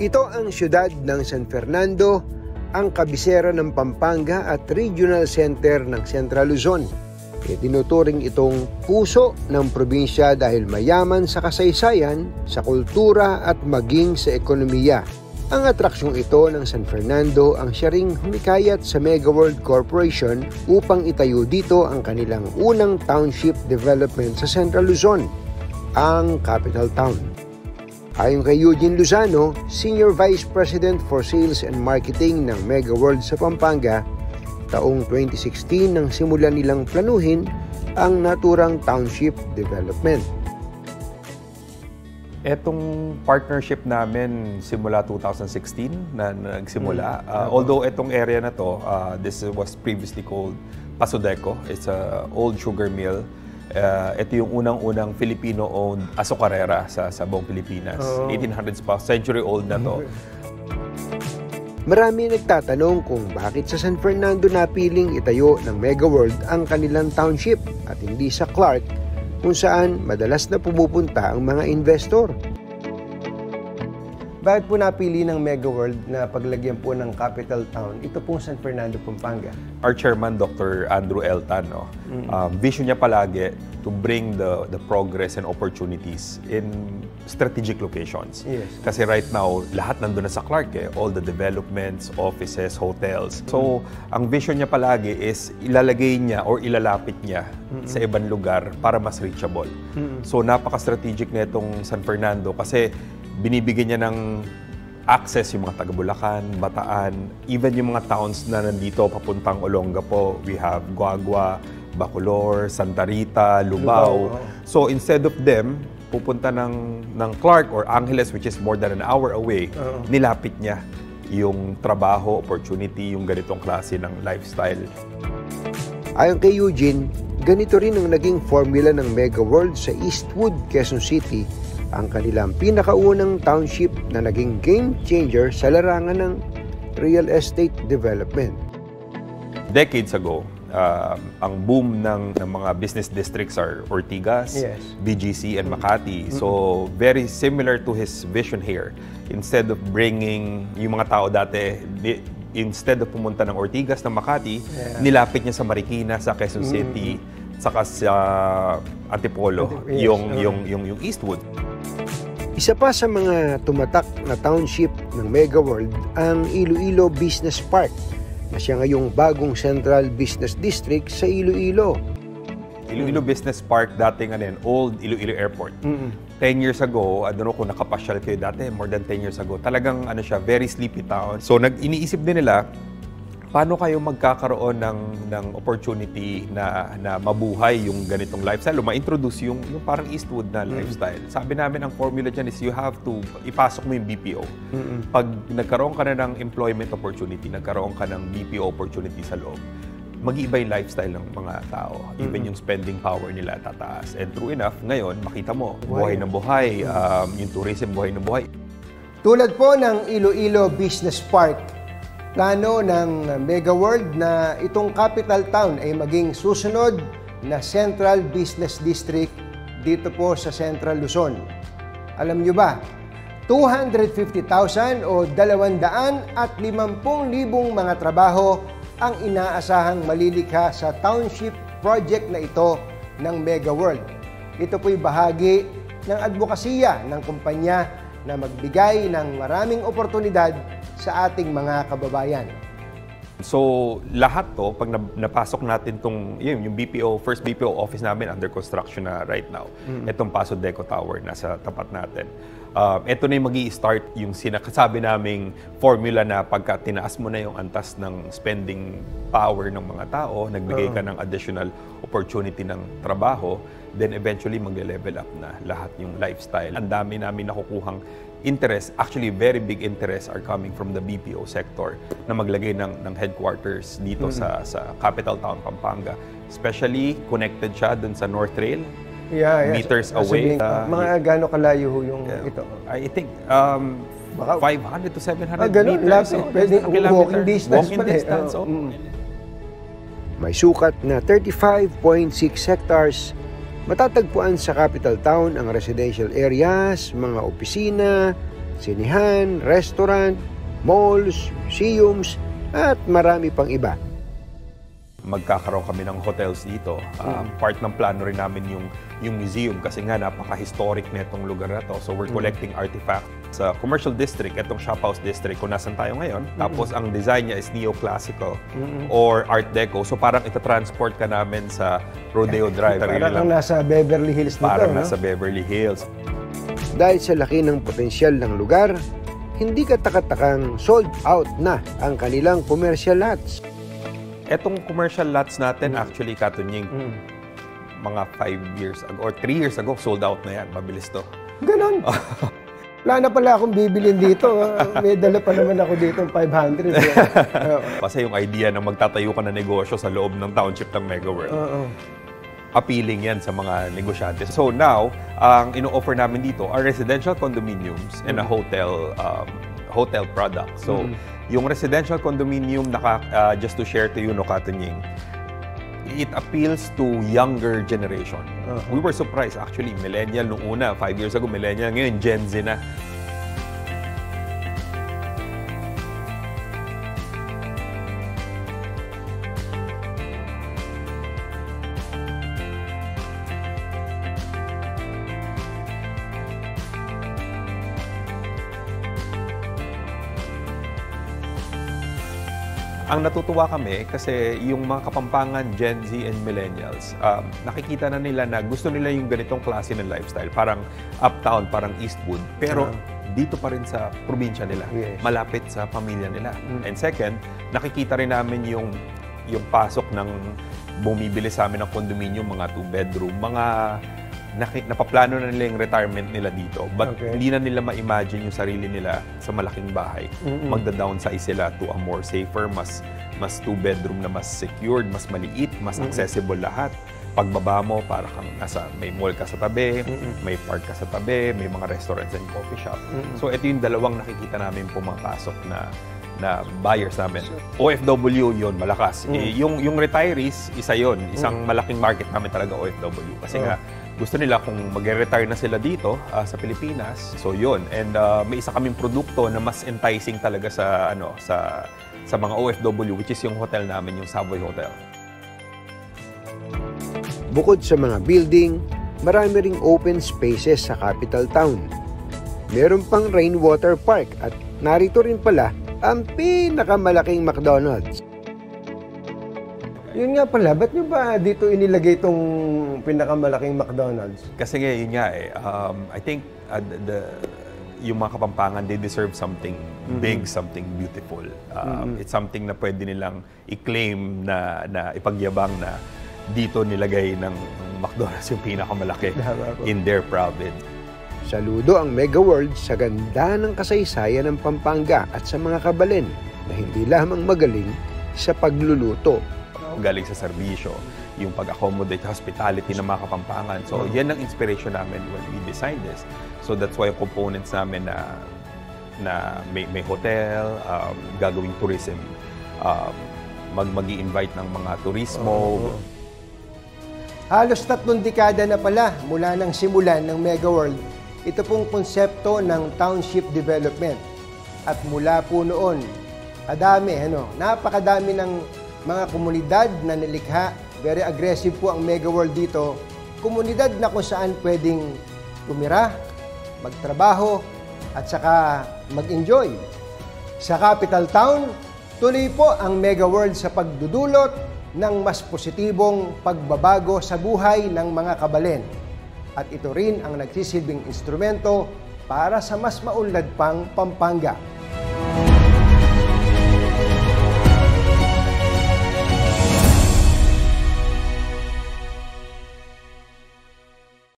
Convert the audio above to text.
Ito ang siyudad ng San Fernando, ang kabisera ng Pampanga at regional center ng Central Luzon. Tinuturing itong puso ng probinsya dahil mayaman sa kasaysayan, sa kultura at maging sa ekonomiya. Ang atraksyong ito ng San Fernando ang siya ring humikayat sa Mega World Corporation upang itayo dito ang kanilang unang township development sa Central Luzon, ang Capital Town. Ayon kay Eugene Lozano, Senior Vice President for Sales and Marketing ng Mega World sa Pampanga, taong 2016 nang simulan nilang planuhin ang naturang township development. Etong partnership namin simula 2016 na nagsimula. Although etong area na to, this was previously called Pasodeco. It's an old sugar mill. Ito yung unang-unang Filipino-owned azucarera sa buong Pilipinas. 1800s pa, century-old na to. Marami nagtatanong kung bakit sa San Fernando napiling itayo ng Mega World ang kanilang township at hindi sa Clark, kung saan madalas na pumupunta ang mga investor. Bakit po napili ng Mega World na paglagyan po ng capital town ito pong San Fernando, Pampanga? Our chairman, Dr. Andrew L. Tan, vision niya palagi to bring the progress and opportunities in strategic locations. Yes. Kasi right now, lahat nandun na sa Clark, all the developments, offices, hotels. So, ang vision niya palagi is ilalagay niya or ilalapit niya sa ibang lugar para mas reachable. So, napaka-strategic na itong San Fernando kasi binibigyan niya ng access yung mga taga-Bulacan, Bataan, even yung mga towns na nandito papuntang Olongapo. We have Guagua, Bacolor, Santa Rita, Lubao. So instead of them pupunta ng Clark or Angeles, which is more than an hour away, nilapit niya yung trabaho, opportunity, yung ganitong klase ng lifestyle. Ayon kay Eugene, ganito rin ang naging formula ng Mega World sa Eastwood, Quezon City, ang kanilang pinakaunang township na naging game changer sa larangan ng real estate development. Decades ago, ang boom ng mga business districts are Ortigas, BGC, and Makati. So, very similar to his vision here. Instead of bringing yung mga tao dati, instead of pumunta ng Ortigas, ng Makati, nilapit niya sa Marikina, sa Quezon City, saka sa Antipolo, yung Eastwood. Isa pa sa mga tumatak na township ng Mega World ang Iloilo Business Park na siya ngayong bagong Central Business District sa Iloilo. Iloilo Business Park, dating old Iloilo Airport. 10 years ago, I don't know kung nakapasyal kayo dati, more than 10 years ago, talagang siya, very sleepy town. So iniisip din nila, paano kayo magkakaroon ng opportunity na mabuhay yung ganitong lifestyle o ma-introduce yung parang Eastwood na lifestyle. Sabi namin, ang formula dyan is you have to ipasok mo yung BPO. Pag nagkaroon ka na ng employment opportunity, nagkaroon ka ng BPO opportunity sa loob, mag-iiba yung lifestyle ng mga tao. Even yung spending power nila tataas. And true enough, ngayon, makita mo, buhay na buhay, yung tourism, buhay na buhay. Tulad po ng Iloilo Business Park, plano ng Mega World na itong capital town ay maging susunod na Central Business District dito po sa Central Luzon. Alam nyo ba, 250,000 o 250,000 mga trabaho ang inaasahang malilikha sa township project na ito ng Mega World. Ito po'y bahagi ng advokasya ng kumpanya na magbigay ng maraming oportunidad sa ating mga kababayan. So, lahat to, pag napasok natin yung BPO, first BPO office namin under construction na right now. Itong Pasodeco Tower, nasa tapat natin. Ito na yung mag-i-start yung sinakasabi naming formula na pagka tinaas mo na yung antas ng spending power ng mga tao, nagbigay ka ng additional opportunity ng trabaho, then eventually mag-level up na lahat yung lifestyle. Ang dami namin nakukuhang interest, actually very big interest are coming from the BPO sector na maglagay ng headquarters dito sa capital town Pampanga. Especially connected siya dun sa North Rail, meters away. Mga gaano kalayo yung ito? I think 500 to 700 meters. Pwede walking distance. May sukat na 35.6 hectares. Matatagpuan sa capital town ang residential areas, mga opisina, sinihan, restaurant, malls, museums, at marami pang iba. Magkakaroon kami ng hotels dito. Part ng plano rin namin yung museum kasi nga napaka-historic na itong lugar na to. So we're collecting artifacts sa commercial district, itong shop house district kung nasan tayo ngayon. Tapos ang design niya is neoclassical or art deco. So parang ita-transport ka namin sa Rodeo Drive. Parang nasa Beverly Hills dito. Parang nasa Beverly Hills. Dahil sa laki ng potensyal ng lugar, hindi katakataka sold out na ang kanilang commercial lots. Etong commercial lots natin, actually, Katunying, mga 5 years ago or 3 years ago, sold out na yan. Mabilis to. Ganon. Wala na pala akong bibilin dito. May dala pa naman ako dito ng 500. Kasi yung idea na magtatayo ka na negosyo sa loob ng township ng Mega World, appealing yan sa mga negosyante. So now, ang ino-offer namin dito are residential condominiums and a hotel product. So, yung residential condominium, just to share to you, no, Katunying, it appeals to younger generation. We were surprised, actually, millennial nung una, 5 years ago, millennial, ngayon Gen Z na. Ang natutuwa kami kasi yung mga Kapampangan, Gen Z and Millennials, nakikita na nila na gusto nila yung ganitong klase ng lifestyle. Parang uptown, parang Eastwood. Pero dito pa rin sa probinsya nila. Malapit sa pamilya nila. And second, nakikita rin namin yung pasok ng bumibili sa amin ng condominium, mga 2-bedroom, mga napaplano na nila yung retirement nila dito, but hindi na nila ma-imagine yung sarili nila sa malaking bahay. Magda-downsize sila to a more safer, mas 2-bedroom na mas secured, mas maliit, mas accessible lahat. Pagbaba mo, para kang may mall ka sa tabi, may park ka sa tabi, may mga restaurants and coffee shop. So ito yung dalawang nakikita namin pumapasok na buyers namin. OFW yun, malakas. Yung retirees, isa yun. Isang malaking market namin talaga OFW. Kasi nga, gusto nila kung mag-retire na sila dito sa Pilipinas. So yun. And may isa kaming produkto na mas enticing talaga sa mga OFW, which is yung hotel namin, yung Savoy Hotel. Bukod sa mga building, marami ring open spaces sa capital town. Meron pang rainwater park at narito rin pala ang pinakamalaking McDonald's. Yun nga pala, ba't nyo ba dito inilagay itong pinakamalaking McDonald's? Kasi nga, yun nga I think yung mga Kapampangan, they deserve something big, something beautiful. It's something na pwede nilang i-claim na ipagyabang na dito nilagay ng McDonald's yung pinakamalaki in their province. Saludo ang Mega World sa ganda ng kasaysayan ng Pampanga at sa mga kabalen na hindi lamang magaling sa pagluluto. Galing sa serbisyo, yung pag-accommodate, hospitality ng mga Kapampangan. So, yan ang inspiration namin when we designed this. So, that's why yung components namin na may hotel, gagawing tourism, mag-i-invite ng mga turismo. Halos 3 dekada na pala mula nang simulan ng Mega World ito pong konsepto ng township development. At mula po noon, napakadami ng mga komunidad na nilikha. Very aggressive po ang Mega World dito. Komunidad na kung saan pwedeng tumira, magtrabaho, at saka mag-enjoy. Sa capital town, tuloy po ang Mega World sa pagdudulot ng mas positibong pagbabago sa buhay ng mga kabalen. At ito rin ang nagsisilbing instrumento para sa mas maunlad pang Pampanga.